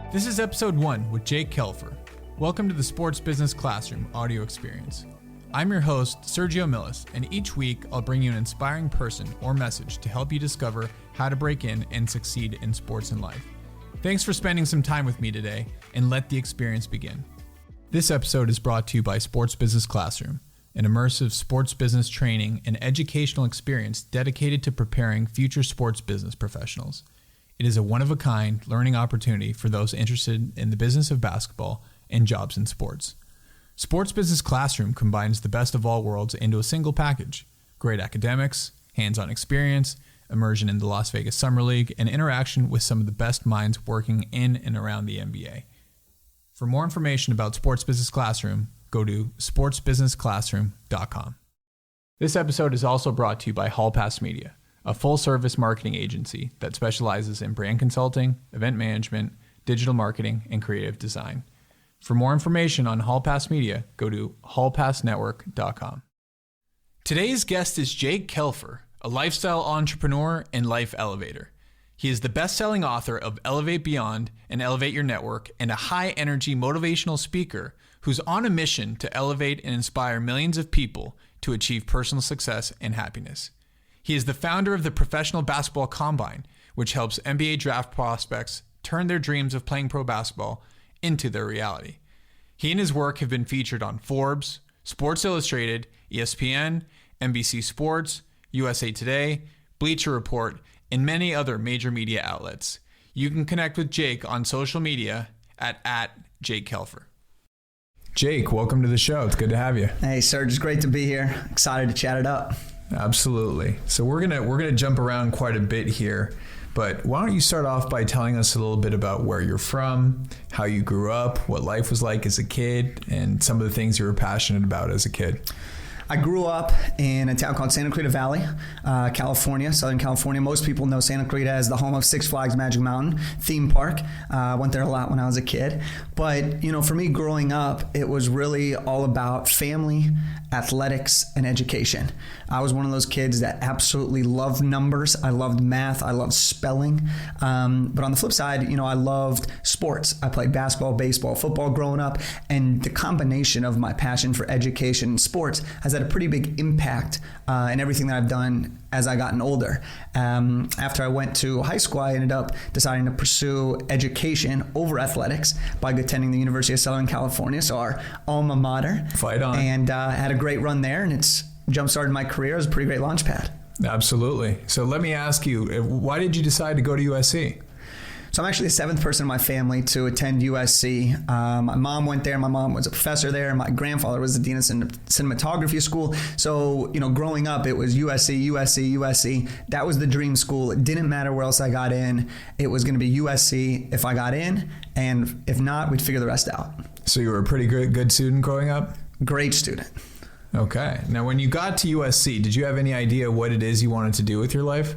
This is episode 1 with Jake Kelfer. Welcome to the Sports Business Classroom audio experience. I'm your host, Sergio Millis, and each week I'll bring you an inspiring person or message to help you discover how to break in and succeed in sports and life. Thanks for spending some time with me today, and let the experience begin. This episode is brought to you by Sports Business Classroom, an immersive sports business training and educational experience dedicated to preparing future sports business professionals. It is a one-of-a-kind learning opportunity for those interested in the business of basketball and jobs in sports. Sports Business Classroom combines the best of all worlds into a single package: great academics, hands-on experience, immersion in the Las Vegas Summer League, and interaction with some of the best minds working in and around the NBA. For more information about Sports Business Classroom, go to sportsbusinessclassroom.com. This episode is also brought to you by Hall Pass Media, a full-service marketing agency that specializes in brand consulting, event management, digital marketing, and creative design. For more information on Hall Pass Media, go to hallpassnetwork.com. Today's guest is Jake Kelfer, a lifestyle entrepreneur and life elevator. He is the best-selling author of Elevate Beyond and Elevate Your Network, and a high-energy motivational speaker who's on a mission to elevate and inspire millions of people to achieve personal success and happiness. He is the founder of the Professional Basketball Combine, which helps NBA draft prospects turn their dreams of playing pro basketball into their reality. He and his work have been featured on Forbes, Sports Illustrated, ESPN, NBC Sports, USA Today, Bleacher Report, and many other major media outlets. You can connect with Jake on social media at Jake Kelfer. Jake, welcome to the show. It's good to have you. Hey, Serge, it's great to be here. Excited to chat it up. Absolutely. So we're gonna jump around quite a bit here, but why don't you start off by telling us a little bit about where you're from, how you grew up, what life was like as a kid, and some of the things you were passionate about as a kid. I grew up in a town called Santa Clarita Valley, California, Southern California. Most people know Santa Clarita as the home of Six Flags Magic Mountain theme park. I went there a lot when I was a kid. But, for me growing up, it was really all about family, athletics, and education. I was one of those kids that absolutely loved numbers. I loved math. I loved spelling. But on the flip side, I loved sports. I played basketball, baseball, football growing up. And the combination of my passion for education and sports has had a pretty big impact in everything that I've done as I gotten older. After I went to high school, I ended up deciding to pursue education over athletics by attending the University of Southern California, so our alma mater. Fight on. And had a great run there, and it's jump-started my career. It was a pretty great launch pad. Absolutely. So let me ask you, why did you decide to go to USC? So I'm actually the seventh person in my family to attend USC. My mom went there. My mom was a professor there. My grandfather was the dean of cinematography school. So, growing up, it was USC, USC, USC. That was the dream school. It didn't matter where else I got in. It was going to be USC if I got in. And if not, we'd figure the rest out. So you were a pretty good student growing up? Great student. Okay. Now, when you got to USC, did you have any idea what it is you wanted to do with your life?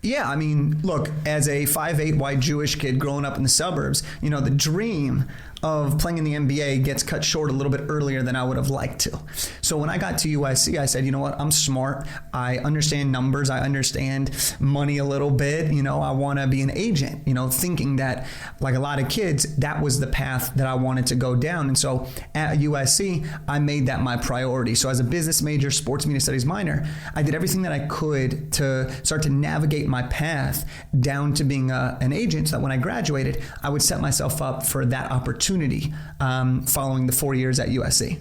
Yeah, look, as a 5'8" white Jewish kid growing up in the suburbs, the dream of playing in the NBA gets cut short a little bit earlier than I would have liked to. So when I got to USC, I said, you know what, I'm smart. I understand numbers. I understand money a little bit. I want to be an agent, thinking that, like a lot of kids, that was the path that I wanted to go down. And so at USC, I made that my priority. So as a business major, sports media studies minor, I did everything that I could to start to navigate my path down to being an agent, so that when I graduated, I would set myself up for that opportunity following the 4 years at USC.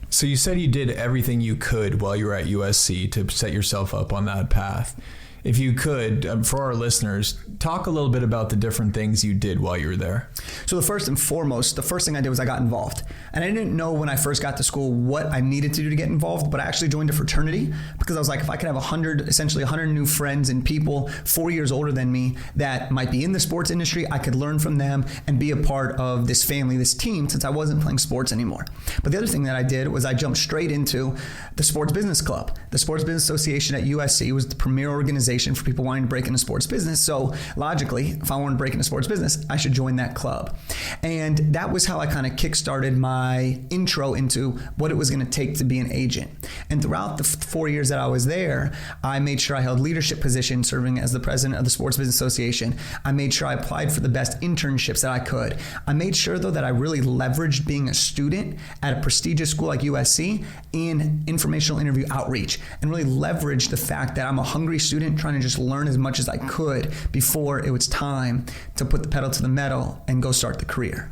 So you said you did everything you could while you were at USC to set yourself up on that path. If you could, for our listeners, talk a little bit about the different things you did while you were there. So the first thing I did was I got involved. And I didn't know when I first got to school what I needed to do to get involved, but I actually joined a fraternity because I was like, if I could have 100 new friends and people 4 years older than me that might be in the sports industry, I could learn from them and be a part of this family, this team, since I wasn't playing sports anymore. But the other thing that I did was I jumped straight into the Sports Business Club. The Sports Business Association at USC was the premier organization organization for people wanting to break into sports business. So logically, if I want to break into sports business, I should join that club. And that was how I kind of kickstarted my intro into what it was going to take to be an agent. And throughout the 4 years that I was there, I made sure I held leadership positions serving as the president of the Sports Business Association. I made sure I applied for the best internships that I could. I made sure, though, that I really leveraged being a student at a prestigious school like USC in informational interview outreach, and really leveraged the fact that I'm a hungry student trying to just learn as much as I could before it was time to put the pedal to the metal and go start the career.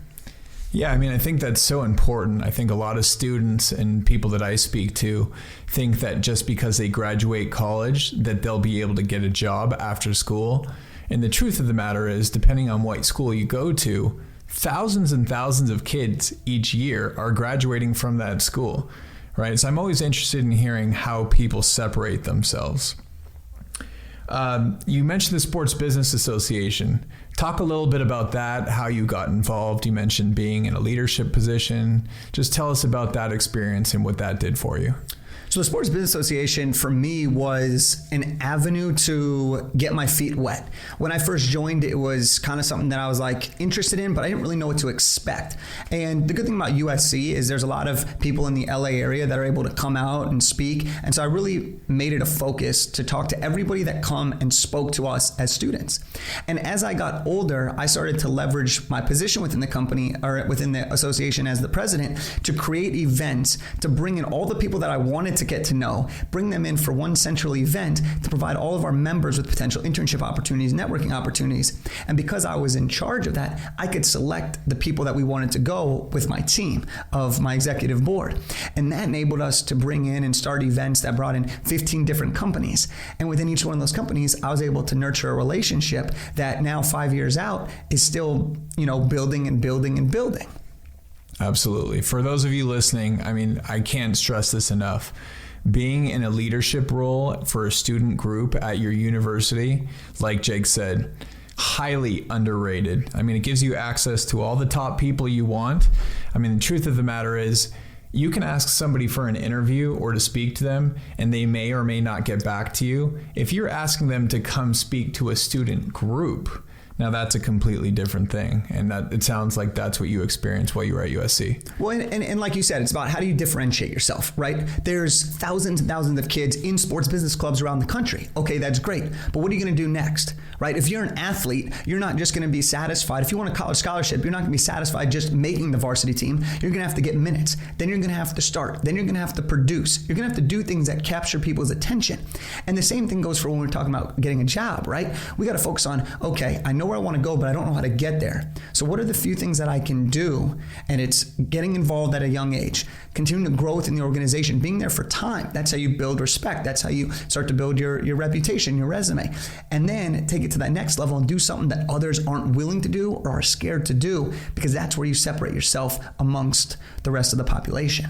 Yeah, I mean, I think that's so important. I think a lot of students and people that I speak to think that just because they graduate college that they'll be able to get a job after school. And the truth of the matter is, depending on what school you go to, thousands and thousands of kids each year are graduating from that school, right? So I'm always interested in hearing how people separate themselves. You mentioned the Sports Business Association. Talk a little bit about that, how you got involved. You mentioned being in a leadership position. Just tell us about that experience and what that did for you. So the Sports Business Association for me was an avenue to get my feet wet. When I first joined, it was kind of something that I was like interested in, but I didn't really know what to expect. And the good thing about USC is there's a lot of people in the LA area that are able to come out and speak. And so I really made it a focus to talk to everybody that come and spoke to us as students. And as I got older, I started to leverage my position within the company or within the association as the president to create events to bring in all the people that I wanted to get to know, bring them in for one central event to provide all of our members with potential internship opportunities, networking opportunities. And because I was in charge of that, I could select the people that we wanted to go with my team of my executive board. And that enabled us to bring in and start events that brought in 15 different companies. And within each one of those companies, I was able to nurture a relationship that now 5 years out is still, building and building and building. Absolutely. For those of you listening, I mean, I can't stress this enough. Being in a leadership role for a student group at your university, like Jake said, highly underrated. I mean, it gives you access to all the top people you want. I mean, the truth of the matter is, you can ask somebody for an interview or to speak to them, and they may or may not get back to you. If you're asking them to come speak to a student group, now that's a completely different thing, and that it sounds like that's what you experienced while you were at USC. Well, and like you said, it's about how do you differentiate yourself, right? There's thousands and thousands of kids in sports business clubs around the country. Okay, that's great, but what are you going to do next, right? If you're an athlete, you're not just going to be satisfied. If you want a college scholarship, you're not going to be satisfied just making the varsity team. You're going to have to get minutes. Then you're going to have to start. Then you're going to have to produce. You're going to have to do things that capture people's attention. And the same thing goes for when we're talking about getting a job, right? We got to focus on, okay, I know where I want to go, but I don't know how to get there. So what are the few things that I can do? And it's getting involved at a young age, continuing to grow within the organization, being there for time. That's how you build respect. That's how you start to build your reputation, your resume. And then take it to that next level and do something that others aren't willing to do or are scared to do, because that's where you separate yourself amongst the rest of the population.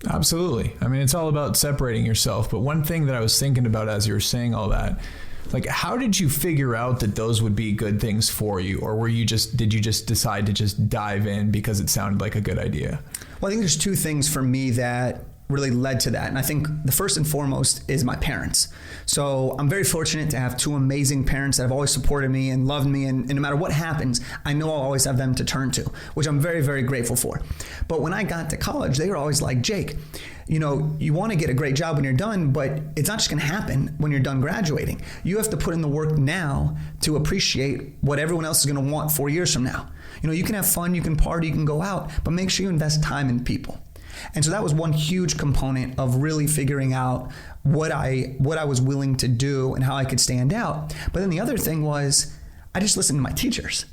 Absolutely. I mean, it's all about separating yourself. But one thing that I was thinking about as you were saying all that, like, how did you figure out that those would be good things for you? Or did you just decide to just dive in because it sounded like a good idea? Well, I think there's two things for me that really led to that. And I think the first and foremost is my parents. So I'm very fortunate to have two amazing parents that have always supported me and loved me. And no matter what happens, I know I'll always have them to turn to, which I'm very, very grateful for. But when I got to college, they were always like, Jake, you want to get a great job when you're done, but it's not just going to happen when you're done graduating. You have to put in the work now to appreciate what everyone else is going to want 4 years from now. You can have fun, you can party, you can go out, but make sure you invest time in people. And so that was one huge component of really figuring out what I was willing to do and how I could stand out. But then the other thing was I just listened to my teachers.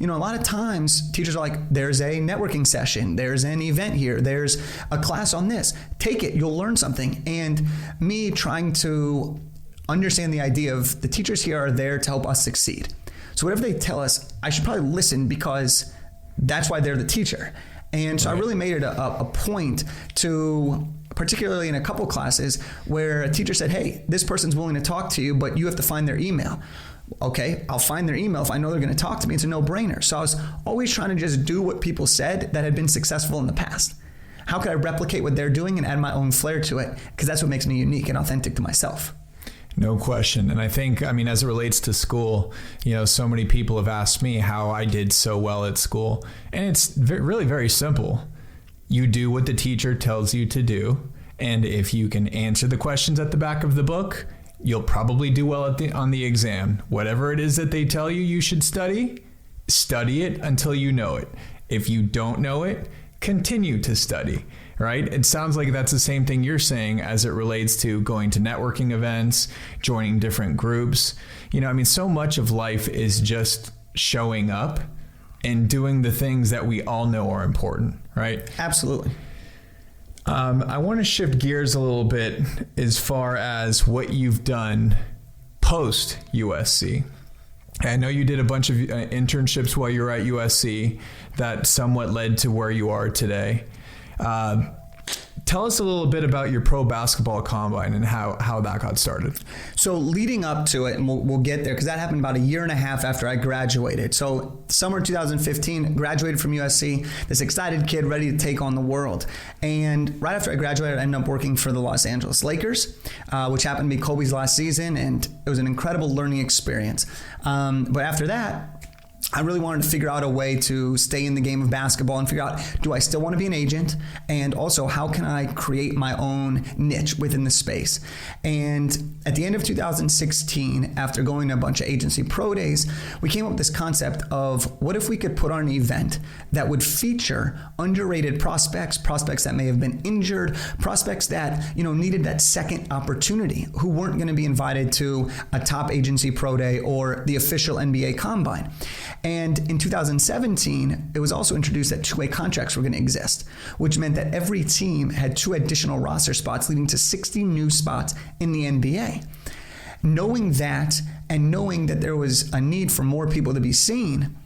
A lot of times teachers are like, there's a networking session, there's an event here, there's a class on this. Take it, you'll learn something. And me trying to understand the idea of the teachers here are there to help us succeed. So whatever they tell us, I should probably listen because that's why they're the teacher. And so I really made it a point to, particularly in a couple classes, where a teacher said, hey, this person's willing to talk to you, but you have to find their email. Okay, I'll find their email if I know they're going to talk to me. It's a no-brainer. So I was always trying to just do what people said that had been successful in the past. How could I replicate what they're doing and add my own flair to it? Because that's what makes me unique and authentic to myself. No question. And I think, as it relates to school, so many people have asked me how I did so well at school. And it's really very simple. You do what the teacher tells you to do. And if you can answer the questions at the back of the book, you'll probably do well on the exam. Whatever it is that they tell you should study it until you know it. If you don't know it, continue to study, right? It sounds like that's the same thing you're saying as it relates to going to networking events, joining different groups. So much of life is just showing up and doing the things that we all know are important, right? Absolutely. I want to shift gears a little bit as far as what you've done post USC. I know you did a bunch of internships while you were at USC that somewhat led to where you are today. Tell us a little bit about your pro basketball combine and how that got started. So leading up to it, and we'll get there because that happened about a year and a half after I graduated. So summer 2015, graduated from USC, this excited kid ready to take on the world. And right after I graduated, I ended up working for the Los Angeles Lakers, which happened to be Kobe's last season, and it was an incredible learning experience. But after that, I really wanted to figure out a way to stay in the game of basketball and figure out, do I still want to be an agent? And also, how can I create my own niche within the space? And at the end of 2016, after going to a bunch of agency pro days, we came up with this concept of what if we could put on an event that would feature underrated prospects that may have been injured, prospects that, needed that second opportunity, who weren't going to be invited to a top agency pro day or the official NBA combine. And in 2017, it was also introduced that two-way contracts were going to exist, which meant that every team had 2 additional roster spots, leading to 60 new spots in the NBA. Knowing that, and knowing that there was a need for more people to be seen,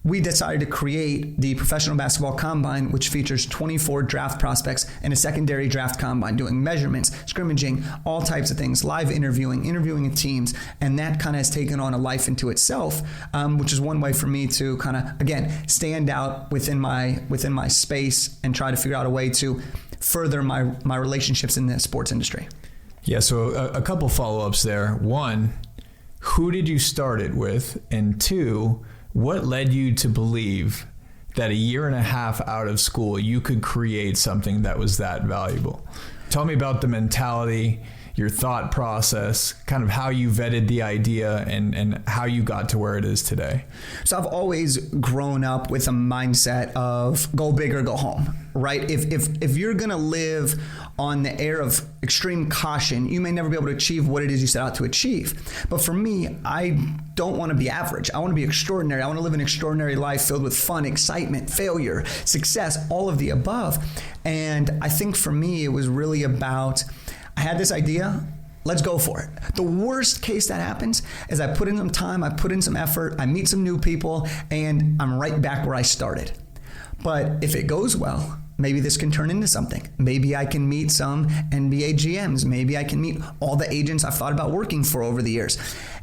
we decided to create the Professional Basketball Combine, which features 24 draft prospects and a secondary draft combine, doing measurements, scrimmaging, all types of things, live interviewing teams, and that kind of has taken on a life into itself, which is one way for me to kind of, again, stand out within my space and try to figure out a way to further my relationships in the sports industry. Yeah, so a couple follow-ups there. One, who did you start it with? And two, what led you to believe that a year and a half out of school, you could create something that was that valuable? Tell me about the mentality, your thought process, kind of how you vetted the idea and how you got to where it is today. So I've always grown up with a mindset of go big or go home, right? If you're going to live on the air of extreme caution, you may never be able to achieve what it is you set out to achieve. But for me, I don't want to be average. I want to be extraordinary. I want to live an extraordinary life filled with fun, excitement, failure, success, all of the above. And I think for me, it was really about, I had this idea, let's go for it. The worst case that happens is I put in some time, I put in some effort, I meet some new people, and I'm right back where I started. But if it goes well, maybe this can turn into something. Maybe I can meet some NBA GMs. Maybe I can meet all the agents I've thought about working for over the years.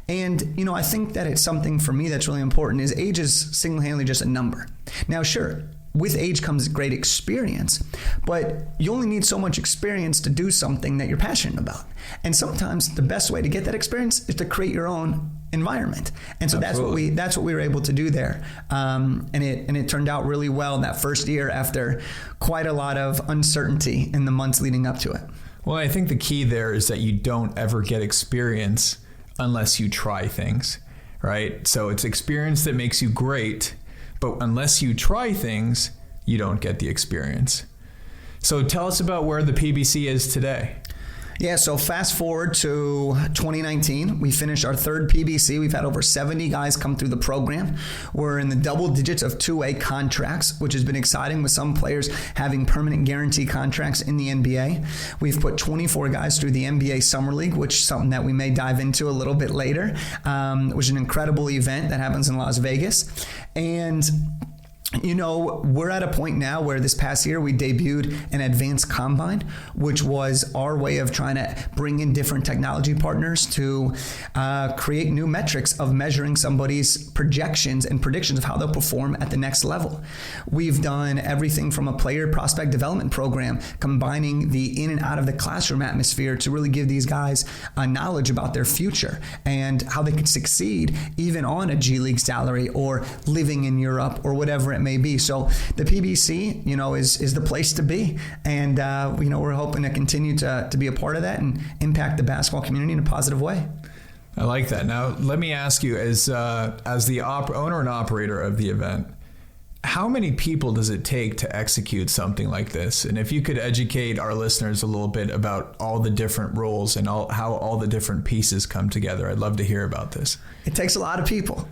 And, I think that it's something for me that's really important is age is single-handedly just a number. Now, sure, with age comes great experience, but you only need so much experience to do something that you're passionate about. And sometimes the best way to get that experience is to create your own environment. And so Absolutely. that's what we were able to do there. And it turned out really well in that first year after quite a lot of uncertainty in the months leading up to it. Well, I think the key there is that you don't ever get experience unless you try things, right? So it's experience that makes you great, but unless you try things, you don't get the experience. So tell us about where the PBC is today. Yeah, so fast forward to 2019, we finished our third PBC. We've had over 70 guys come through the program. We're in the double digits of two-way contracts, which has been exciting with some players having permanent guarantee contracts in the NBA. We've put 24 guys through the NBA Summer League, which is something that we may dive into a little bit later, which is an incredible event that happens in Las Vegas. And We're at a point now where this past year we debuted an advanced combine, which was our way of trying to bring in different technology partners to create new metrics of measuring somebody's projections and predictions of how they'll perform at the next level. We've done everything from a player prospect development program, combining the in and out of the classroom atmosphere to really give these guys knowledge about their future and how they could succeed even on a G League salary or living in Europe or whatever it may be. So the PBC, is the place to be. And, we're hoping to continue to be a part of that and impact the basketball community in a positive way. I like that. Now, let me ask you, as the owner and operator of the event, how many people does it take to execute something like this? And if you could educate our listeners a little bit about all the different roles and how all the different pieces come together, I'd love to hear about this. It takes a lot of people.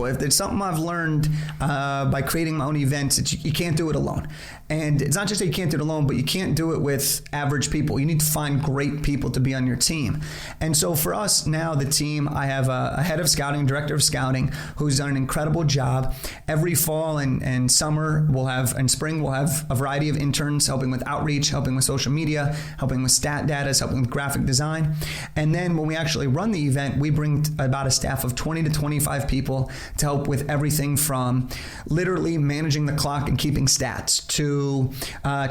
If there's something I've learned by creating my own events, you can't do it alone. And it's not just that you can't do it alone, but you can't do it with average people. You need to find great people to be on your team. And so for us now, the team, I have a head of scouting, director of scouting, who's done an incredible job. Every fall and summer and spring, we'll have a variety of interns helping with outreach, helping with social media, helping with stat data, helping with graphic design. And then when we actually run the event, we bring about a staff of 20 to 25 people to help with everything from literally managing the clock and keeping stats to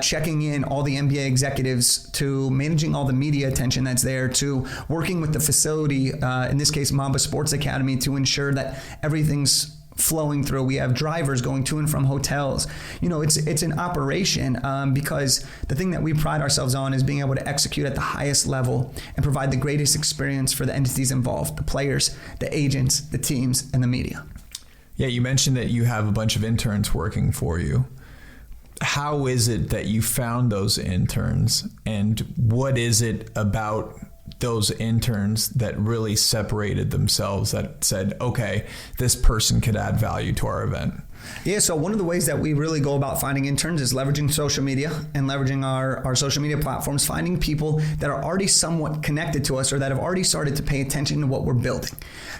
checking in all the NBA executives, to managing all the media attention that's there, to working with the facility, in this case Mamba Sports Academy, to ensure that everything's flowing through. We have drivers going to and from hotels. It's an operation because the thing that we pride ourselves on is being able to execute at the highest level and provide the greatest experience for the entities involved, the players, the agents, the teams, and the media. Yeah, you mentioned that you have a bunch of interns working for you. How is it that you found those interns, and what is it about those interns that really separated themselves, that said, okay, this person could add value to our event? Yeah, so one of the ways that we really go about finding interns is leveraging social media and leveraging our social media platforms, finding people that are already somewhat connected to us or that have already started to pay attention to what we're building.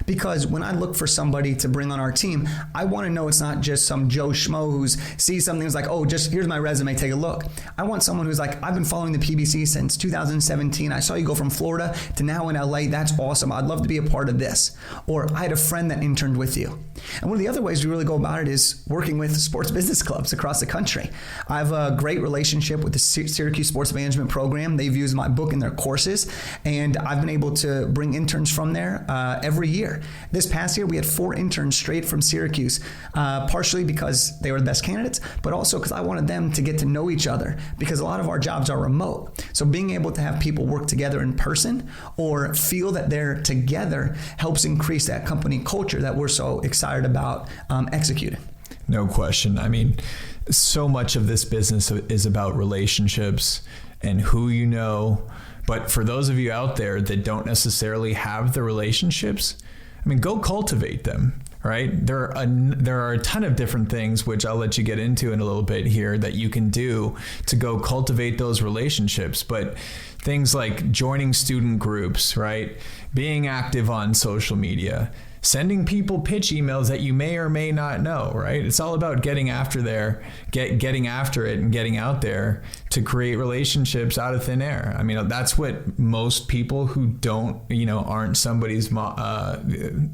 Because when I look for somebody to bring on our team, I want to know it's not just some Joe Schmo who sees something that's like, oh, just here's my resume, take a look. I want someone who's like, I've been following the PBC since 2017. I saw you go from Florida to now in LA. That's awesome. I'd love to be a part of this. Or I had a friend that interned with you. And one of the other ways we really go about it is working with sports business clubs across the country. I have a great relationship with the Syracuse Sports Management Program. They've used my book in their courses, and I've been able to bring interns from there every year. This past year, we had 4 interns straight from Syracuse, partially because they were the best candidates, but also because I wanted them to get to know each other, because a lot of our jobs are remote. So being able to have people work together in person or feel that they're together helps increase that company culture that we're so excited about executing. No question. I mean, so much of this business is about relationships and who you know. But for those of you out there that don't necessarily have the relationships, I mean, go cultivate them, right? There are a ton of different things, which I'll let you get into in a little bit here, that you can do to go cultivate those relationships. But things like joining student groups, right? Being active on social media, sending people pitch emails that you may or may not know, right? It's all about getting after it and getting out there to create relationships out of thin air. I mean, that's what most people who aren't somebody's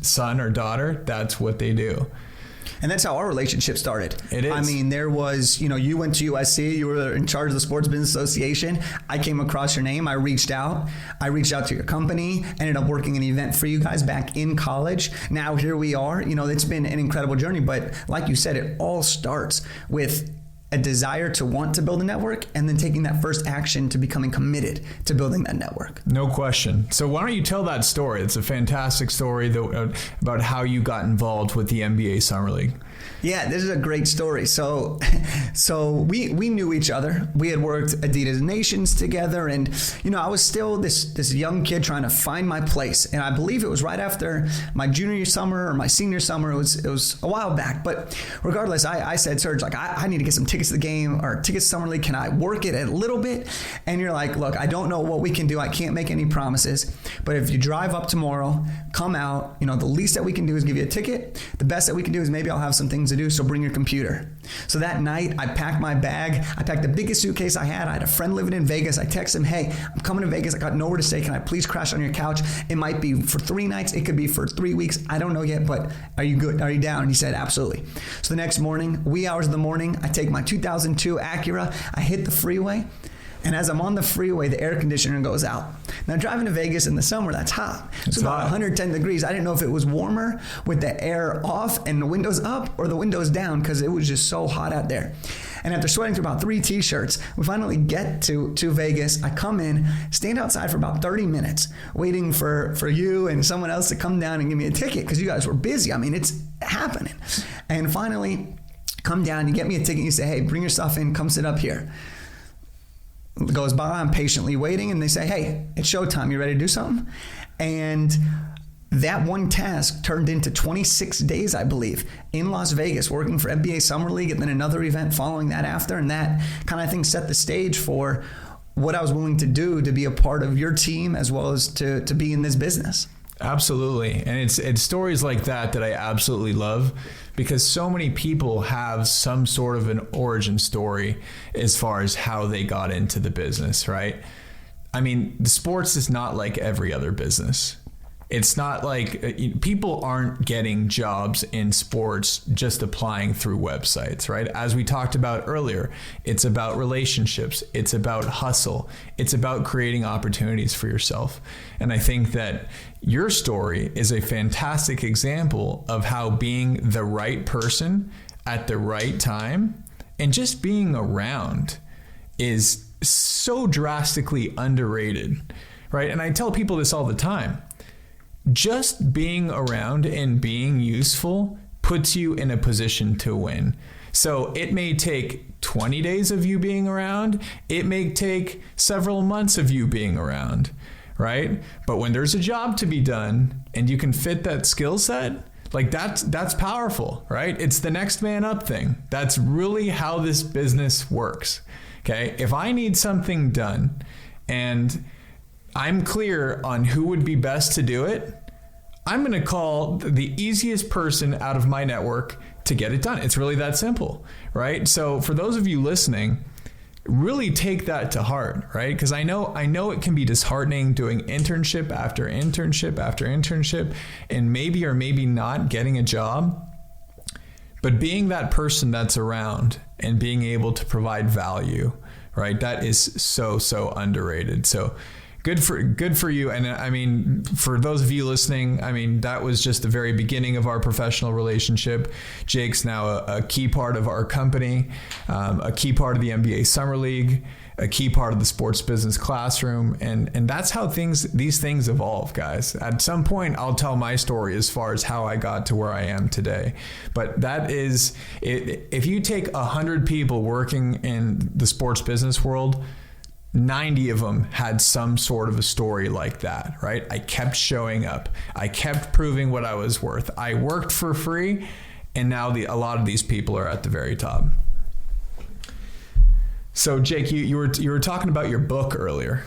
son or daughter, that's what they do. And that's how our relationship started. It is. I mean, there was, you went to USC, you were in charge of the Sports Business Association. I came across your name. I reached out to your company, ended up working an event for you guys back in college. Now here we are. It's been an incredible journey. But like you said, it all starts with a desire to want to build a network and then taking that first action to becoming committed to building that network. No question. So why don't you tell that story? It's a fantastic story about how you got involved with the NBA Summer League. Yeah, this is a great story. So we knew each other. We had worked Adidas Nations together, and I was still this young kid trying to find my place. And I believe it was right after my junior summer or my senior summer. It was a while back, but regardless, I said, Serge, I need to get some tickets tickets to the game or tickets to Summer League. Can I work it a little bit? And you're like, look, I don't know what we can do. I can't make any promises. But if you drive up tomorrow, come out, the least that we can do is give you a ticket. The best that we can do is maybe I'll have some things to do, so bring your computer. So that night, I packed my bag. I packed the biggest suitcase I had. I had a friend living in Vegas. I texted him, hey, I'm coming to Vegas. I got nowhere to stay. Can I please crash on your couch? It might be for 3 nights. It could be for 3 weeks. I don't know yet, but are you good? Are you down? And he said, absolutely. So the next morning, wee hours of the morning, I take my 2002 Acura. I hit the freeway. And as I'm on the freeway, the air conditioner goes out. Now, driving to Vegas in the summer, that's hot. It's about 110 degrees. I didn't know if it was warmer with the air off and the windows up or the windows down because it was just so hot out there. And after sweating through about 3 t-shirts, we finally get to Vegas. I come in, stand outside for about 30 minutes, waiting for you and someone else to come down and give me a ticket because you guys were busy. I mean, it's happening. And finally, come down, you get me a ticket, you say, hey, bring your stuff in, come sit up here. Goes by, I'm patiently waiting, and they say, hey, it's showtime, you ready to do something? And that one task turned into 26 days, I believe, in Las Vegas, working for NBA Summer League, and then another event following that after, and that kind of, I think, set the stage for what I was willing to do to be a part of your team as well as to be in this business. Absolutely. And it's stories like that I absolutely love, because so many people have some sort of an origin story as far as how they got into the business, right? I mean, the sports is not like every other business. It's not like people aren't getting jobs in sports just applying through websites, right? As we talked about earlier, it's about relationships. It's about hustle. It's about creating opportunities for yourself. And I think that your story is a fantastic example of how being the right person at the right time and just being around is so drastically underrated, right? And I tell people this all the time. Just being around and being useful puts you in a position to win. So it may take 20 days of you being around. It may take several months of you being around, right? But when there's a job to be done and you can fit that skill set, like that's powerful, right? It's the next man up thing. That's really how this business works. Okay. If I need something done and I'm clear on who would be best to do it, I'm going to call the easiest person out of my network to get it done. It's really that simple, right? So for those of you listening, really take that to heart, right? Because I know it can be disheartening doing internship after internship after internship and maybe or maybe not getting a job. But being that person that's around and being able to provide value, right? That is so underrated. So good for you. And I mean, for those of you listening, I mean, that was just the very beginning of our professional relationship. Jake's now a key part of our company, a key part of the NBA Summer League, a key part of the sports business classroom. And that's how these things evolve, guys. At some point, I'll tell my story as far as how I got to where I am today. But that is, if you take 100 people working in the sports business world, 90 of them had some sort of a story like that, right? I kept showing up. I kept proving what I was worth. I worked for free, and now a lot of these people are at the very top. So Jake, you were talking about your book earlier,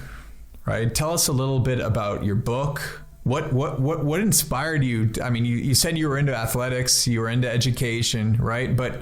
right? Tell us a little bit about your book. What inspired you? I mean, you said you were into athletics, you were into education, right? But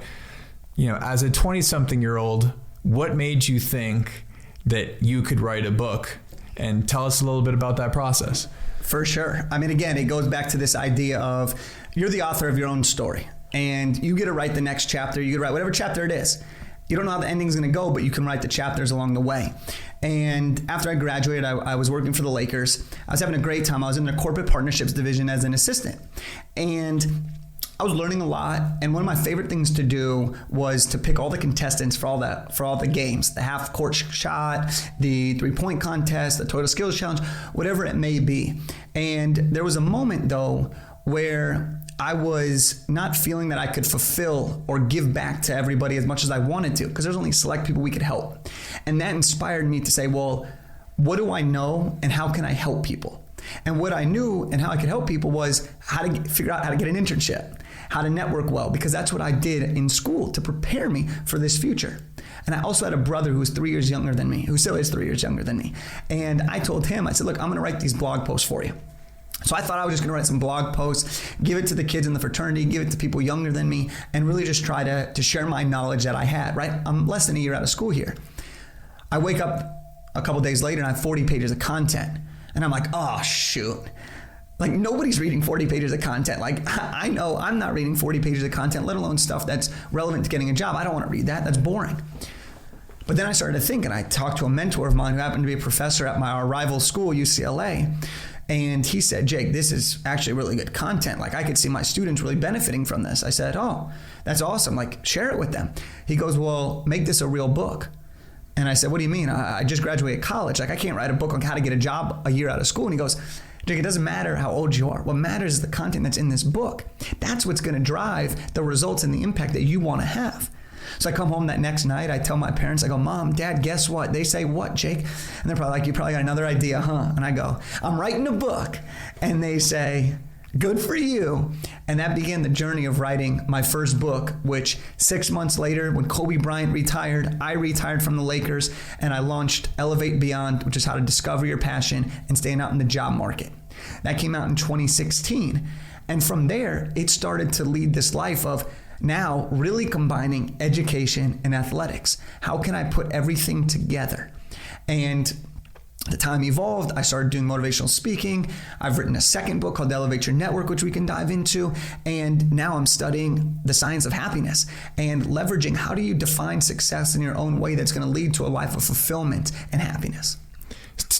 as a 20-something-year-old, what made you think that you could write a book? And tell us a little bit about that process. For sure. I mean, again, it goes back to this idea of you're the author of your own story and you get to write the next chapter. You get to write whatever chapter it is. You don't know how the ending's going to go, but you can write the chapters along the way. And after I graduated, I was working for the Lakers. I was having a great time. I was in the corporate partnerships division as an assistant. And I was learning a lot, and one of my favorite things to do was to pick all the contestants for all the games, the half court shot, the 3-point contest, the total skills challenge, whatever it may be. And there was a moment though where I was not feeling that I could fulfill or give back to everybody as much as I wanted to, because there's only select people we could help. And that inspired me to say, well, what do I know and how can I help people? And what I knew and how I could help people was how to figure out how to get an internship. how to network well, because that's what I did in school to prepare me for this future. And I also had a brother who was 3 years younger than me, who still is 3 years younger than me. And I told him, I said, look, I'm going to write these blog posts for you. So I thought I was just going to write some blog posts, give it to the kids in the fraternity, give it to people younger than me, and really just try to share my knowledge that I had, right? I'm less than a year out of school here. I wake up a couple days later and I have 40 pages of content. And I'm like, oh, shoot. Like, nobody's reading 40 pages of content. Like, I know I'm not reading 40 pages of content, let alone stuff that's relevant to getting a job. I don't want to read that. That's boring. But then I started to think, and I talked to a mentor of mine who happened to be a professor at our rival school, UCLA. And he said, Jake, this is actually really good content. Like, I could see my students really benefiting from this. I said, oh, that's awesome. Like, share it with them. He goes, well, make this a real book. And I said, what do you mean? I just graduated college. Like, I can't write a book on how to get a job a year out of school. And he goes, Jake, it doesn't matter how old you are. What matters is the content that's in this book. That's what's going to drive the results and the impact that you want to have. So I come home that next night. I tell my parents, I go, Mom, Dad, guess what? They say, what, Jake? And they're probably like, you probably got another idea, huh? And I go, I'm writing a book. And they say, good for you. And that began the journey of writing my first book, which 6 months later, when Kobe Bryant retired, I retired from the Lakers, and I launched Elevate Beyond, which is how to discover your passion and staying out in the job market. That came out in 2016. And from there, it started to lead this life of now really combining education and athletics. How can I put everything together? And the time evolved. I started doing motivational speaking. I've written a second book called Elevate Your Network, which we can dive into. And now I'm studying the science of happiness and leveraging how do you define success in your own way that's going to lead to a life of fulfillment and happiness.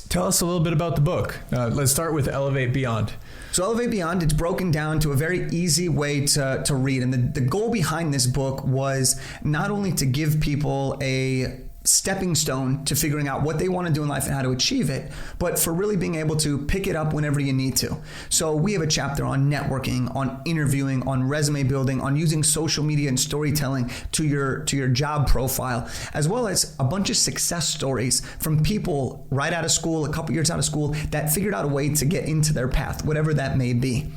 Tell us a little bit about the book. Let's start with Elevate Beyond. So Elevate Beyond, it's broken down to a very easy way to read. And the goal behind this book was not only to give people a stepping stone to figuring out what they want to do in life and how to achieve it, but for really being able to pick it up whenever you need to. So we have a chapter on networking, on interviewing, on resume building, on using social media and storytelling to your job profile, as well as a bunch of success stories from people right out of school, a couple years out of school, that figured out a way to get into their path, whatever that may be.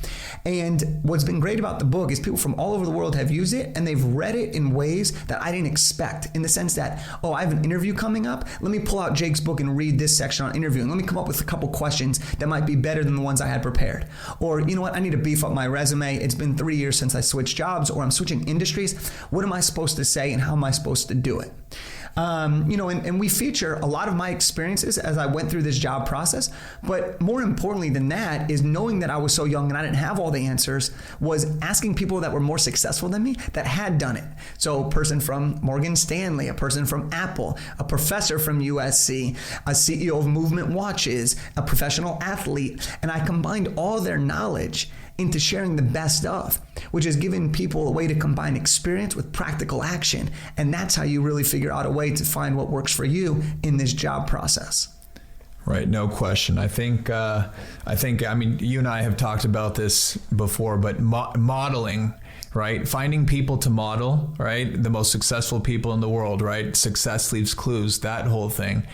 And what's been great about the book is people from all over the world have used it, and they've read it in ways that I didn't expect, in the sense that, oh, I have an interview coming up. Let me pull out Jake's book and read this section on interviewing. Let me come up with a couple questions that might be better than the ones I had prepared. Or, you know what, I need to beef up my resume. It's been 3 years since I switched jobs, or I'm switching industries. What am I supposed to say and how am I supposed to do it? And we feature a lot of my experiences as I went through this job process. But more importantly than that is knowing that I was so young and I didn't have all the answers, was asking people that were more successful than me that had done it. So a person from Morgan Stanley, a person from Apple, a professor from USC, a CEO of Movement Watches, a professional athlete. And I combined all their knowledge into sharing the best of, which has given people a way to combine experience with practical action. And that's how you really figure out a way to find what works for you in this job process. Right, no question. I think, you and I have talked about this before, but modeling, right? Finding people to model, right? The most successful people in the world, right? Success leaves clues, that whole thing.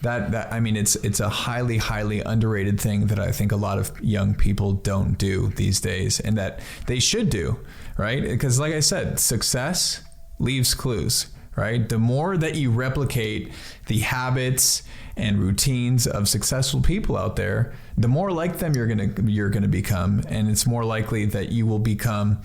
It's a highly, highly underrated thing that I think a lot of young people don't do these days, and that they should do, right? Because like I said, success leaves clues, right? The more that you replicate the habits and routines of successful people out there, the more like them you're gonna become, and it's more likely that you will become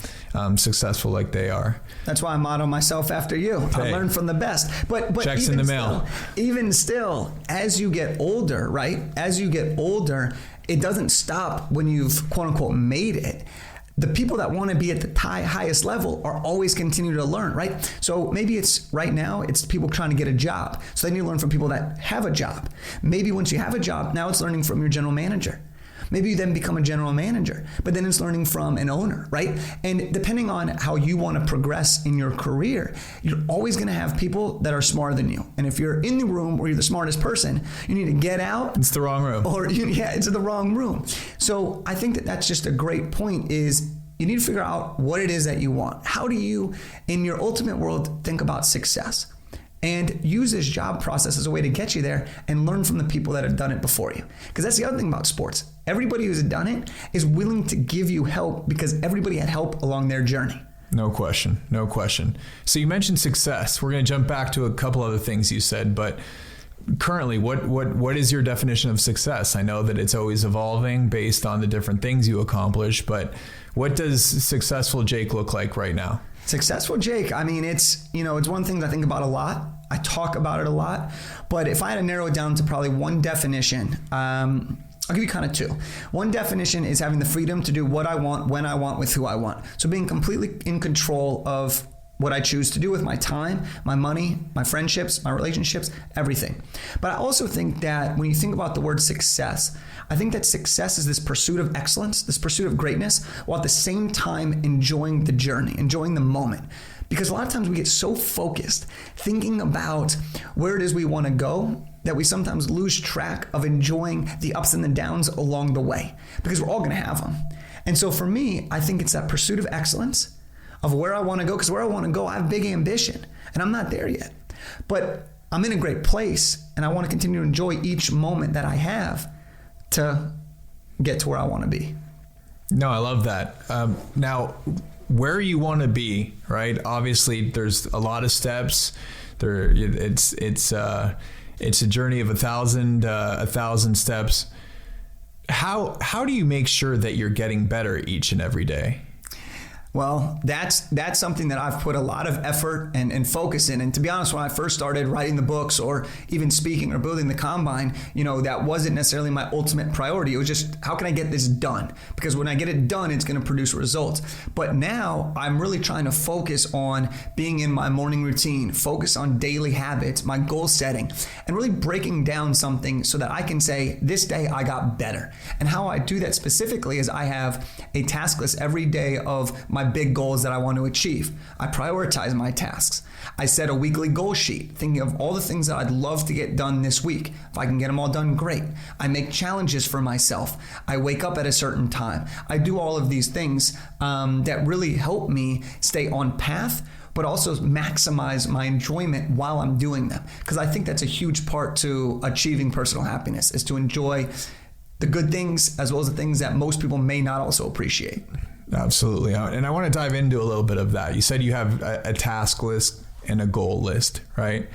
successful like they are. That's why I model myself after you. Hey. I learn from the best. But checks in the mail. Even still, as you get older, right? As you get older, it doesn't stop when you've quote unquote made it. The people that want to be at the highest level are always continuing to learn, right? So maybe it's right now, it's people trying to get a job. So then you learn from people that have a job. Maybe once you have a job, now it's learning from your general manager. Maybe you then become a general manager, but then it's learning from an owner, right? And depending on how you want to progress in your career, you're always going to have people that are smarter than you. And if you're in the room where you're the smartest person, you need to get out. It's the wrong room. It's the wrong room. So I think that that's just a great point, is you need to figure out what it is that you want. How do you, in your ultimate world, think about success? and use this job process as a way to get you there and learn from the people that have done it before you. Because that's the other thing about sports. Everybody who's done it is willing to give you help because everybody had help along their journey. No question. No question. So you mentioned success. We're going to jump back to a couple other things you said, but currently, what is your definition of success? I know that it's always evolving based on the different things you accomplish, but what does successful Jake look like right now? Successful Jake, I mean, it's one thing I think about a lot. I talk about it a lot, but if I had to narrow it down to probably one definition, I'll give you kind of two. One definition is having the freedom to do what I want, when I want, with who I want. So being completely in control of what I choose to do with my time, my money, my friendships, my relationships, everything. But I also think that when you think about the word success, I think that success is this pursuit of excellence, this pursuit of greatness, while at the same time enjoying the journey, enjoying the moment. Because a lot of times we get so focused thinking about where it is we want to go that we sometimes lose track of enjoying the ups and the downs along the way, because we're all going to have them. And so for me, I think it's that pursuit of excellence of where I want to go, because where I want to go, I have big ambition and I'm not there yet, but I'm in a great place and I want to continue to enjoy each moment that I have to get to where I want to be. No, I love that. Now, where you want to be, right? Obviously, there's a lot of steps. It's a journey of 1,000 steps. How do you make sure that you're getting better each and every day? Well, that's something that I've put a lot of effort and focus in. And to be honest, when I first started writing the books or even speaking or building the Combine, that wasn't necessarily my ultimate priority. It was just, how can I get this done? Because when I get it done, it's going to produce results. But now I'm really trying to focus on being in my morning routine, focus on daily habits, my goal setting, and really breaking down something so that I can say, this day I got better. And how I do that specifically is I have a task list every day of my big goals that I want to achieve. I prioritize my tasks. I set a weekly goal sheet, thinking of all the things that I'd love to get done this week. If I can get them all done, great. I make challenges for myself. I wake up at a certain time. I do all of these things that really help me stay on path, but also maximize my enjoyment while I'm doing them. Because I think that's a huge part to achieving personal happiness, is to enjoy the good things as well as the things that most people may not also appreciate. Absolutely. And I want to dive into a little bit of that. You said you have a task list and a goal list, right?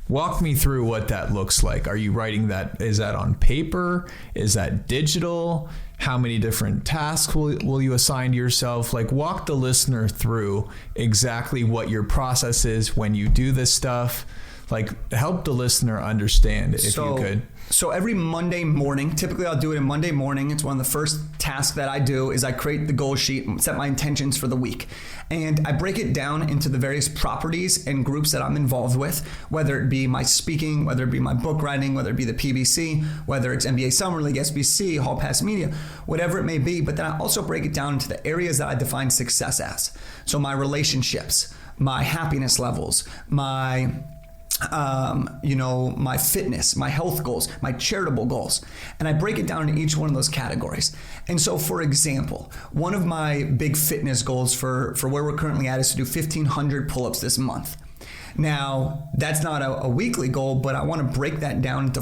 Walk me through what that looks like. Are you writing that? Is that on paper? Is that digital? How many different tasks will you assign to yourself? Like, walk the listener through exactly what your process is when you do this stuff. Like, help the listener understand if you could. So every Monday morning, typically I'll do it in Monday morning. It's one of the first tasks that I do is I create the goal sheet and set my intentions for the week. And I break it down into the various properties and groups that I'm involved with, whether it be my speaking, whether it be my book writing, whether it be the PBC, whether it's NBA Summer League, SBC, Hall Pass Media, whatever it may be. But then I also break it down into the areas that I define success as. So my relationships, my happiness levels, my fitness, my health goals, my charitable goals. And I break it down into each one of those categories. And so, for example, one of my big fitness goals for where we're currently at is to do 1,500 pull-ups this month. Now, that's not a weekly goal, but I want to break that down into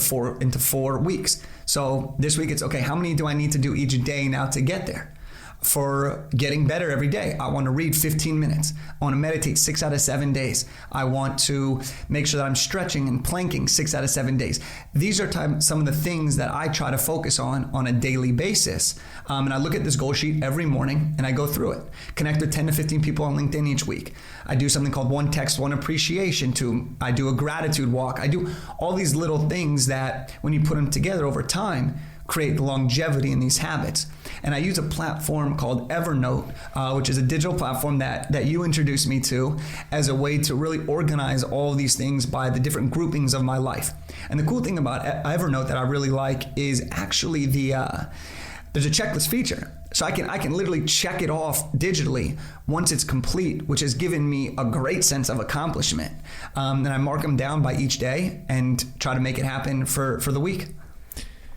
four weeks. So this week it's, okay, how many do I need to do each day now to get there? For getting better every day, I want to read 15 minutes. I want to meditate 6 out of 7 days. I want to make sure that I'm stretching and planking 6 out of 7 days. These are some of the things that I try to focus on a daily basis. And I look at this goal sheet every morning and I go through it. Connect with 10 to 15 people on LinkedIn each week. I do something called one text, one appreciation to. I do a gratitude walk. I do all these little things that when you put them together over time, create the longevity in these habits. And I use a platform called Evernote, which is a digital platform that you introduced me to as a way to really organize all these things by the different groupings of my life. And the cool thing about Evernote that I really like is actually there's a checklist feature. So I can literally check it off digitally once it's complete, which has given me a great sense of accomplishment. And I mark them down by each day and try to make it happen for the week.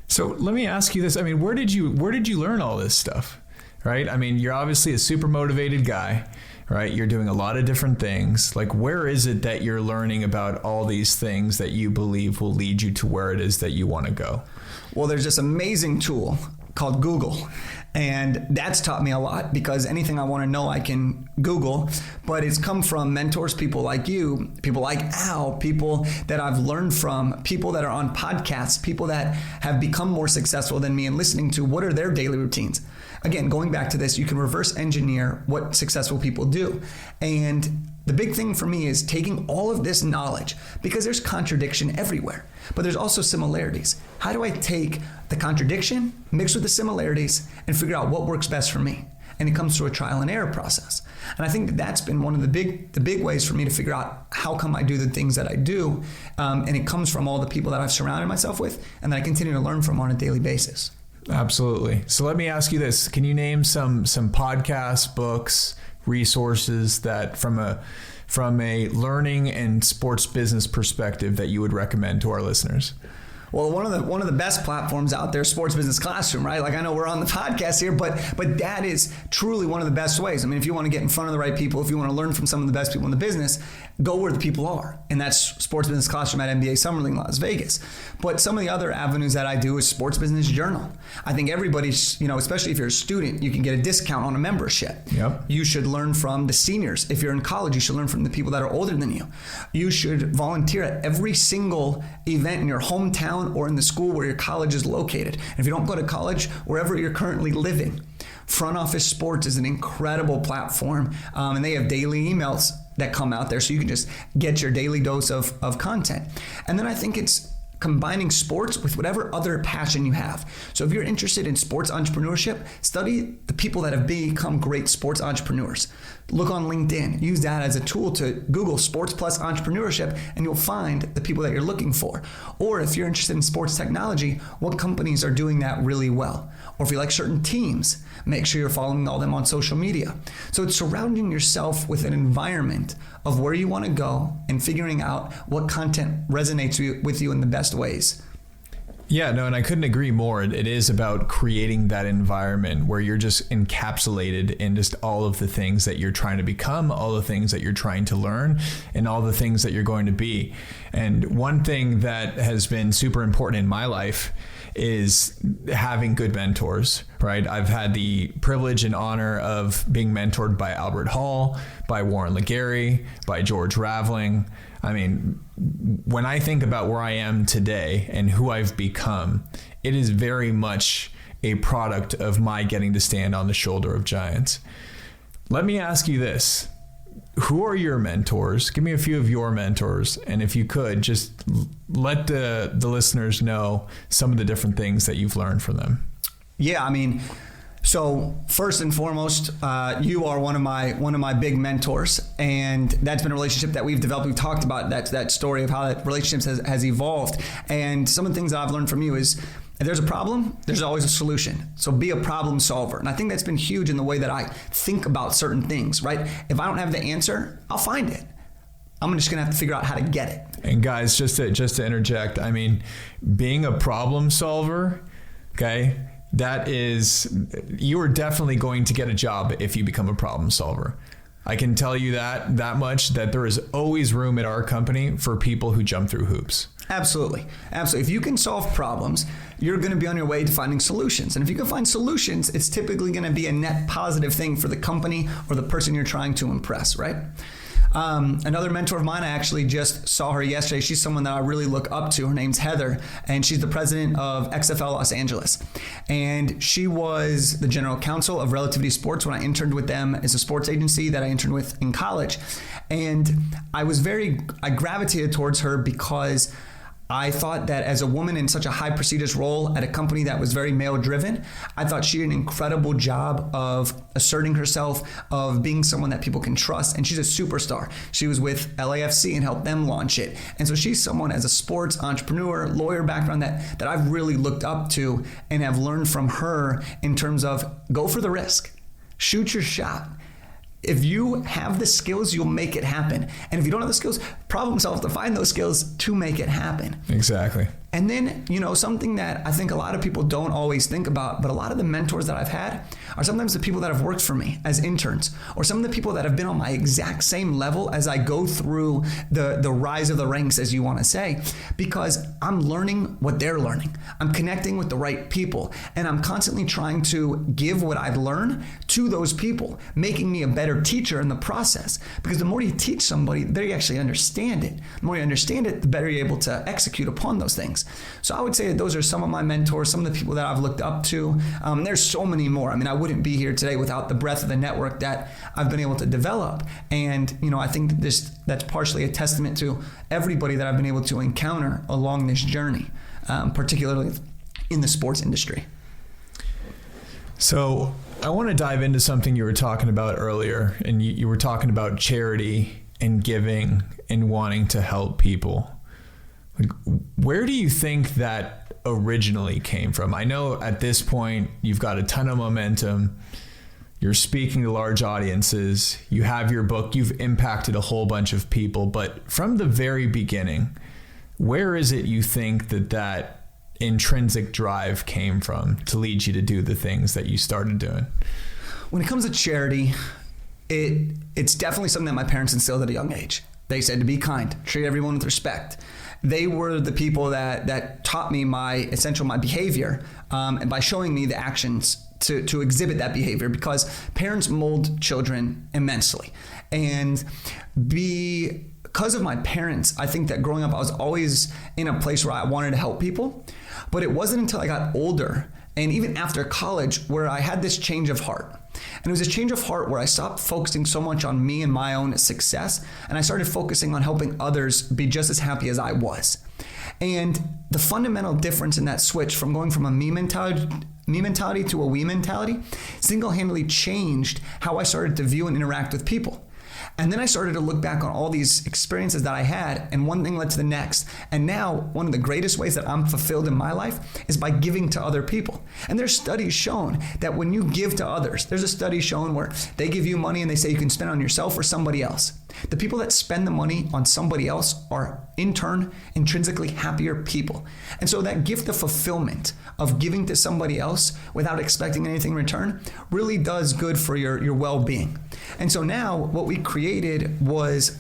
So let me ask you this. I mean, where did you learn all this stuff, right? I mean, you're obviously a super motivated guy. right? You're doing a lot of different things. Like, where is it that you're learning about all these things that you believe will lead you to where it is that you want to go? Well, there's this amazing tool called Google. And that's taught me a lot, because anything I want to know, I can Google. But it's come from mentors, people like you, people like Al, people that I've learned from, people that are on podcasts, people that have become more successful than me, and listening to what are their daily routines. Again, going back to this, you can reverse engineer what successful people do. And the big thing for me is taking all of this knowledge, because there's contradiction everywhere, but there's also similarities. How do I take the contradiction, mix with the similarities, and figure out what works best for me? And it comes through a trial and error process. And I think that's been one of the big ways for me to figure out how come I do the things that I do. And it comes from all the people that I've surrounded myself with and that I continue to learn from on a daily basis. Absolutely. So let me ask you this. Can you name some podcasts, books, resources that from a learning and sports business perspective that you would recommend to our listeners? Well, one of the best platforms out there, Sports Business Classroom, right? Like, I know we're on the podcast here, but that is truly one of the best ways. I mean, if you want to get in front of the right people, if you want to learn from some of the best people in the business, go where the people are. And that's Sports Business Classroom at NBA Summer League, Las Vegas. But some of the other avenues that I do is Sports Business Journal. I think everybody's, especially if you're a student, you can get a discount on a membership. Yep. You should learn from the seniors. If you're in college, you should learn from the people that are older than you. You should volunteer at every single event in your hometown or in the school where your college is located. And if you don't go to college, wherever you're currently living. Front Office Sports is an incredible platform, and they have daily emails that come out there, so you can just get your daily dose of content. And then I think it's combining sports with whatever other passion you have. So if you're interested in sports entrepreneurship, study the people that have become great sports entrepreneurs. Look on LinkedIn, use that as a tool to Google sports plus entrepreneurship, and you'll find the people that you're looking for. Or if you're interested in sports technology, what companies are doing that really well? Or if you like certain teams, make sure you're following all them on social media. So it's surrounding yourself with an environment of where you want to go and figuring out what content resonates with you in the best ways. Yeah, no, and I couldn't agree more. It is about creating that environment where you're just encapsulated in just all of the things that you're trying to become, all the things that you're trying to learn, and all the things that you're going to be. And one thing that has been super important in my life is having good mentors, right? I've had the privilege and honor of being mentored by Albert Hall, by Warren Legary, by George Raveling. I mean, when I think about where I am today and who I've become, it is very much a product of my getting to stand on the shoulder of giants. Let me ask you this. Who are your mentors? Give me a few of your mentors. And if you could, just let the listeners know some of the different things that you've learned from them. Yeah, I mean, so first and foremost, you are one of my big mentors, and that's been a relationship that we've developed. We've talked about that story of how that relationship has evolved. And some of the things that I've learned from you is, if there's a problem, there's always a solution. So be a problem solver. And I think that's been huge in the way that I think about certain things, right? If I don't have the answer, I'll find it. I'm just going to have to figure out how to get it. And guys, just to interject, I mean, being a problem solver, okay, you are definitely going to get a job if you become a problem solver. I can tell you that much, that there is always room at our company for people who jump through hoops. Absolutely. If you can solve problems, you're going to be on your way to finding solutions. And if you can find solutions, it's typically going to be a net positive thing for the company or the person you're trying to impress, right? Another mentor of mine, I actually just saw her yesterday. She's someone that I really look up to. Her name's Heather, and she's the president of XFL Los Angeles. And she was the general counsel of Relativity Sports when I interned with them as a sports agency that I interned with in college. And I gravitated towards her because I thought that as a woman in such a high prestigious role at a company that was very male driven, I thought she did an incredible job of asserting herself, of being someone that people can trust. And she's a superstar. She was with LAFC and helped them launch it. And so she's someone as a sports entrepreneur, lawyer background that I've really looked up to and have learned from her in terms of go for the risk, shoot your shot. If you have the skills, you'll make it happen. And if you don't have the skills, problem solve, to find those skills to make it happen. Exactly. And then, something that I think a lot of people don't always think about, but a lot of the mentors that I've had are sometimes the people that have worked for me as interns, or some of the people that have been on my exact same level as I go through the rise of the ranks, as you want to say, because I'm learning what they're learning. I'm connecting with the right people, and I'm constantly trying to give what I've learned to those people, making me a better teacher in the process. Because the more you teach somebody, the better you actually understand it. The more you understand it, the better you're able to execute upon those things. So I would say that those are some of my mentors, some of the people that I've looked up to. There's so many more. I mean, I wouldn't be here today without the breadth of the network that I've been able to develop. And, I think that that's partially a testament to everybody that I've been able to encounter along this journey, particularly in the sports industry. So I want to dive into something you were talking about earlier, and you were talking about charity and giving and wanting to help people. Like, where do you think that originally came from? I know at this point you've got a ton of momentum. You're speaking to large audiences. You have your book. You've impacted a whole bunch of people. But from the very beginning, where is it you think that intrinsic drive came from to lead you to do the things that you started doing? When it comes to charity, it's definitely something that my parents instilled at a young age. They said to be kind, treat everyone with respect. They were the people that taught me my behavior, and by showing me the actions to exhibit that behavior, because parents mold children immensely. And because of my parents, I think that growing up, I was always in a place where I wanted to help people. But it wasn't until I got older, and even after college, where I had this change of heart. And it was a change of heart where I stopped focusing so much on me and my own success, and I started focusing on helping others be just as happy as I was. And the fundamental difference in that switch from going from a me mentality to a we mentality single-handedly changed how I started to view and interact with people. And then I started to look back on all these experiences that I had, and one thing led to the next. And now one of the greatest ways that I'm fulfilled in my life is by giving to other people. And there's studies shown that when you give to others, there's a study shown where they give you money and they say you can spend on yourself or somebody else. The people that spend the money on somebody else are, in turn, intrinsically happier people. And so that gift of fulfillment of giving to somebody else without expecting anything in return really does good for your well-being. And so now what we created was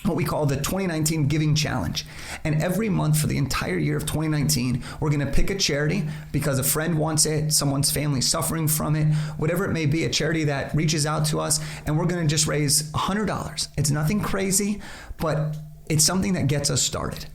what we call the 2019 Giving Challenge. And every month for the entire year of 2019, we're going to pick a charity because a friend wants it, someone's family suffering from it, whatever it may be, a charity that reaches out to us, and we're going to just raise $100. It's nothing crazy, but it's something that gets us started.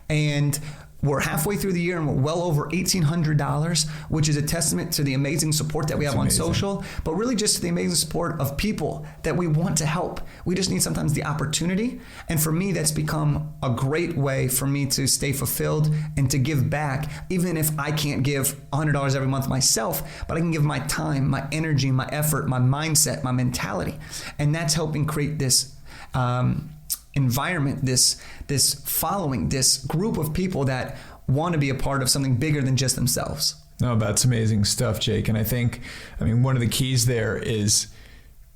And we're halfway through the year and we're well over $1,800, which is a testament to the amazing support that we have on social, but really just the amazing support of people that we want to help. We just need sometimes the opportunity. And for me, that's become a great way for me to stay fulfilled and to give back, even if I can't give $100 every month myself, but I can give my time, my energy, my effort, my mindset, my mentality. And that's helping create this environment, this following, this group of people that want to be a part of something bigger than just themselves. No, that's amazing stuff, Jake. And I think, one of the keys there is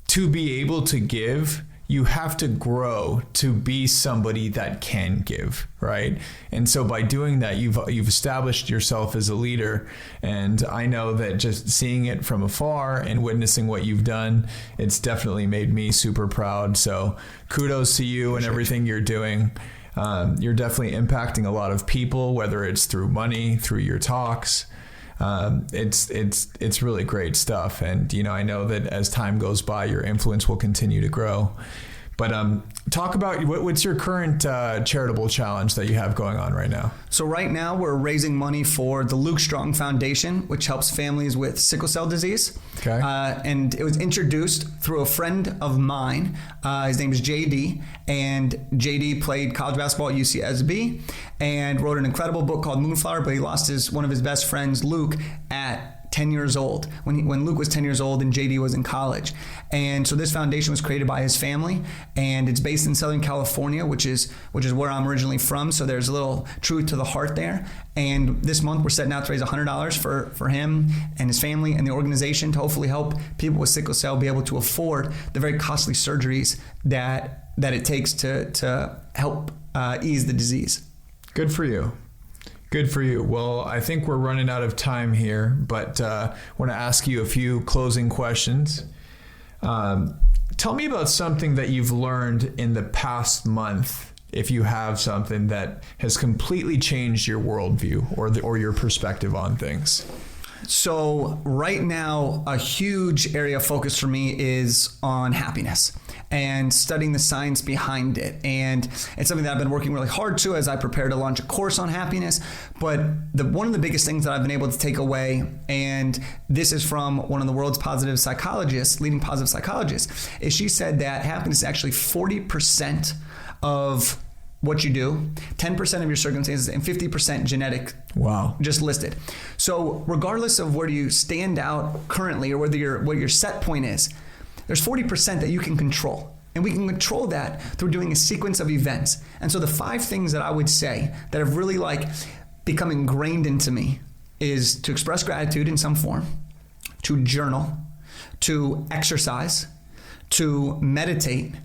to be able to give, you have to grow to be somebody that can give, right? And so by doing that, you've established yourself as a leader. And I know that just seeing it from afar and witnessing what you've done, it's definitely made me super proud. So kudos to you and everything you're doing. You're definitely impacting a lot of people, whether it's through money, through your talks. It's really great stuff. And, I know that as time goes by, your influence will continue to grow. But talk about what's your current charitable challenge that you have going on right now? So right now we're raising money for the Luke Strong Foundation, which helps families with sickle cell disease. Okay. And it was introduced through a friend of mine. His name is JD, and JD played college basketball at UCSB and wrote an incredible book called Moonflower, but he lost one of his best friends, Luke, at 10 years old, when Luke was 10 years old and JD was in college. And so this foundation was created by his family, and it's based in Southern California, which is where I'm originally from. So there's a little truth to the heart there. And this month we're setting out to raise $100 for him and his family and the organization to hopefully help people with sickle cell be able to afford the very costly surgeries that it takes to help ease the disease. Good for you. Good for you. Well, I think we're running out of time here, but I want to ask you a few closing questions. Tell me about something that you've learned in the past month, if you have something that has completely changed your worldview or your perspective on things. So right now, a huge area of focus for me is on happiness and studying the science behind it. And it's something that I've been working really hard to as I prepare to launch a course on happiness. But one of the biggest things that I've been able to take away, and this is from one of the world's leading positive psychologists, is she said that happiness is actually 40% of what you do, 10% of your circumstances, and 50% genetic. Wow. Just listed. So regardless of where you stand out currently or what your set point is, there's 40% that you can control. And we can control that through doing a sequence of events. And so the 5 things that I would say that have really become ingrained into me is to express gratitude in some form, to journal, to exercise, to meditate,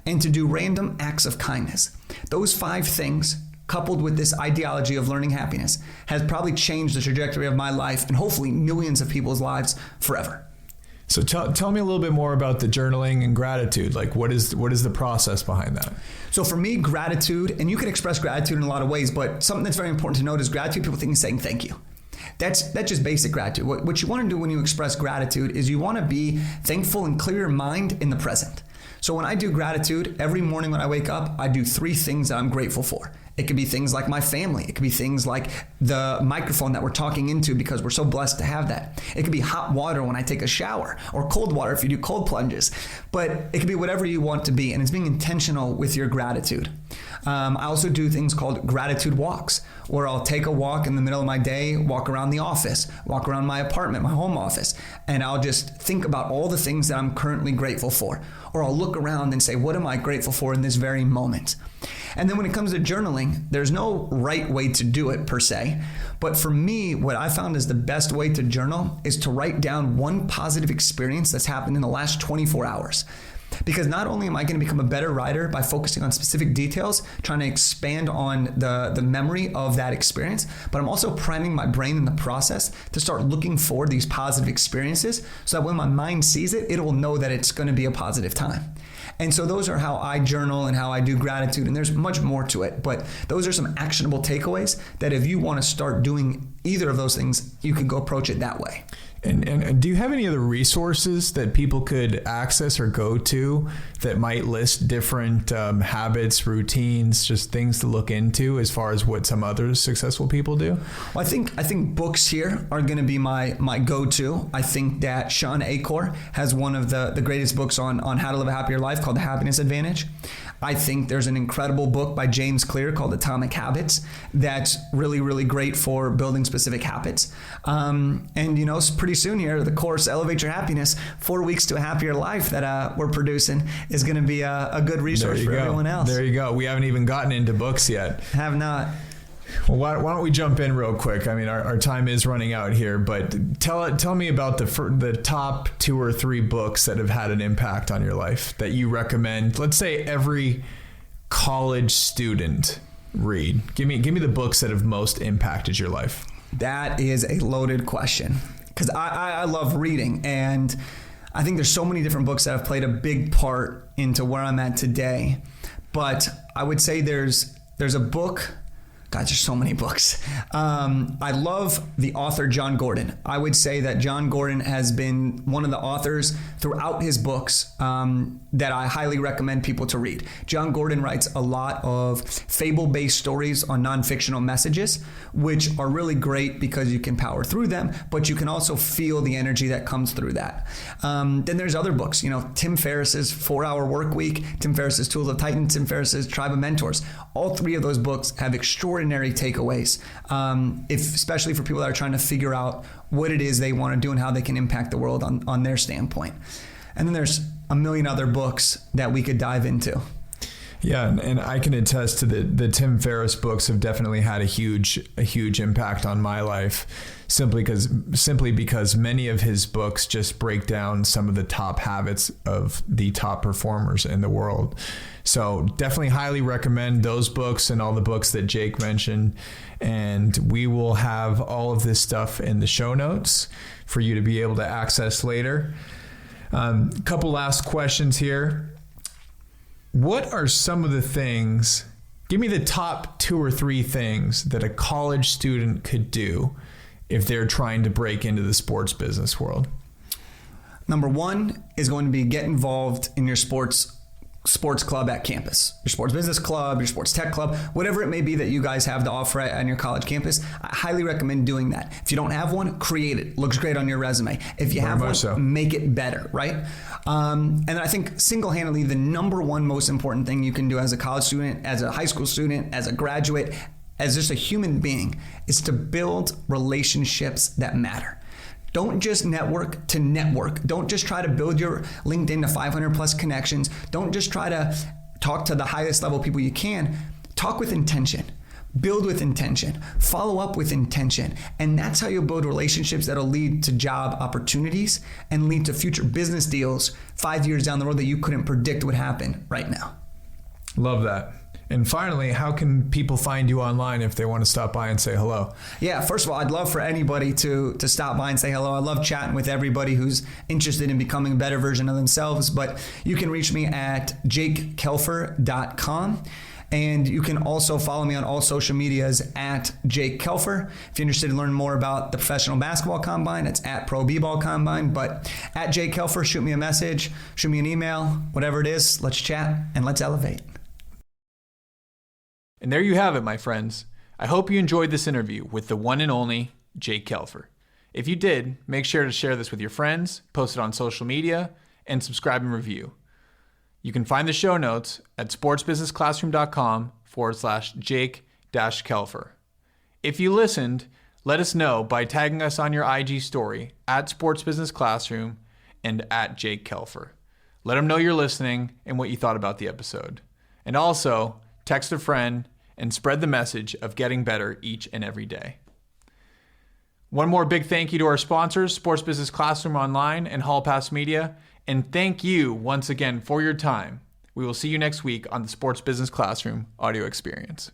and to do random acts of kindness. Those 5 things, coupled with this ideology of learning happiness, has probably changed the trajectory of my life and hopefully millions of people's lives forever. So tell me a little bit more about the journaling and gratitude. What is the process behind that? So for me, gratitude, and you can express gratitude in a lot of ways, but something that's very important to note is gratitude, people think saying thank you. That's just basic gratitude. What you want to do when you express gratitude is you want to be thankful and clear your mind in the present. So when I do gratitude, every morning when I wake up, I do 3 things that I'm grateful for. It could be things like my family. It could be things like the microphone that we're talking into because we're so blessed to have that. It could be hot water when I take a shower, or cold water if you do cold plunges. But it could be whatever you want to be, and it's being intentional with your gratitude. I also do things called gratitude walks, where I'll take a walk in the middle of my day, walk around the office, walk around my apartment, my home office, and I'll just think about all the things that I'm currently grateful for. Or I'll look around and say, what am I grateful for in this very moment? And then when it comes to journaling, there's no right way to do it per se. But for me, what I found is the best way to journal is to write down one positive experience that's happened in the last 24 hours. Because not only am I going to become a better writer by focusing on specific details, trying to expand on the memory of that experience, but I'm also priming my brain in the process to start looking for these positive experiences so that when my mind sees it, it will know that it's going to be a positive time. And so those are how I journal and how I do gratitude. And there's much more to it, but those are some actionable takeaways that if you want to start doing either of those things, you can go approach it that way. And do you have any other resources that people could access or go to that might list different habits, routines, just things to look into as far as what some other successful people do? Well, I think books here are going to be my go-to. I think that Sean Acor has one of the greatest books on how to live a happier life called The Happiness Advantage. I think there's an incredible book by James Clear called Atomic Habits that's really, really great for building specific habits. And, pretty soon here, the course Elevate Your Happiness, 4 Weeks to a Happier Life that we're producing is going to be a good resource for everyone else. There you go. We haven't even gotten into books yet. Have not. Well, why don't we jump in real quick? I mean, our time is running out here, but tell me about the top 2 or 3 books that have had an impact on your life that you recommend. Let's say every college student read. Give me the books that have most impacted your life. That is a loaded question because I love reading, and I think there's so many different books that have played a big part into where I'm at today. But I would say there's a book. God, there's so many books. I love the author John Gordon. I would say that John Gordon has been one of the authors throughout his books that I highly recommend people to read. John Gordon writes a lot of fable-based stories on non-fictional messages, which are really great because you can power through them, but you can also feel the energy that comes through that. Then there's other books, Tim Ferriss's 4-Hour Work Week, Tim Ferriss's Tools of Titan, Tim Ferriss's Tribe of Mentors. All 3 of those books have extraordinary takeaways, especially for people that are trying to figure out what it is they want to do and how they can impact the world on their standpoint. And then there's a million other books that we could dive into. Yeah, and I can attest to the Tim Ferriss books have definitely had a huge impact on my life, simply because many of his books just break down some of the top habits of the top performers in the world. So definitely highly recommend those books and all the books that Jake mentioned. And we will have all of this stuff in the show notes for you to be able to access later. Couple last questions here. What are some of the things, give me the top 2 or 3 things that a college student could do if they're trying to break into the sports business world? Number 1 is going to be get involved in your sports club at campus, your sports business club, your sports tech club, whatever it may be that you guys have to offer on your college campus. I highly recommend doing that. If you don't have one, create it. Looks great on your resume. If you have one, make it better, right? And I think single-handedly, the number 1 most important thing you can do as a college student, as a high school student, as a graduate, as just a human being, is to build relationships that matter. Don't just network to network. Don't just try to build your LinkedIn to 500 plus connections. Don't just try to talk to the highest level people you can. Talk with intention. Build with intention. Follow up with intention. And that's how you'll build relationships that'll lead to job opportunities and lead to future business deals 5 years down the road that you couldn't predict would happen right now. Love that. And finally, how can people find you online if they want to stop by and say hello? Yeah, first of all, I'd love for anybody to stop by and say hello. I love chatting with everybody who's interested in becoming a better version of themselves. But you can reach me at jakekelfer.com. And you can also follow me on all social medias at Jake Kelfer. If you're interested in learning more about the Professional Basketball Combine, it's at Pro B-Ball Combine. But at Jake Kelfer, shoot me a message, shoot me an email, whatever it is. Let's chat and let's elevate. And there you have it, my friends. I hope you enjoyed this interview with the one and only Jake Kelfer. If you did, make sure to share this with your friends, post it on social media, and subscribe and review. You can find the show notes at sportsbusinessclassroom.com/Jake-Kelfer. If you listened, let us know by tagging us on your IG story at Sports Business Classroom and at Jake Kelfer. Let them know you're listening and what you thought about the episode. And also, text a friend and spread the message of getting better each and every day. One more big thank you to our sponsors, Sports Business Classroom Online and Hall Pass Media. And thank you once again for your time. We will see you next week on the Sports Business Classroom audio experience.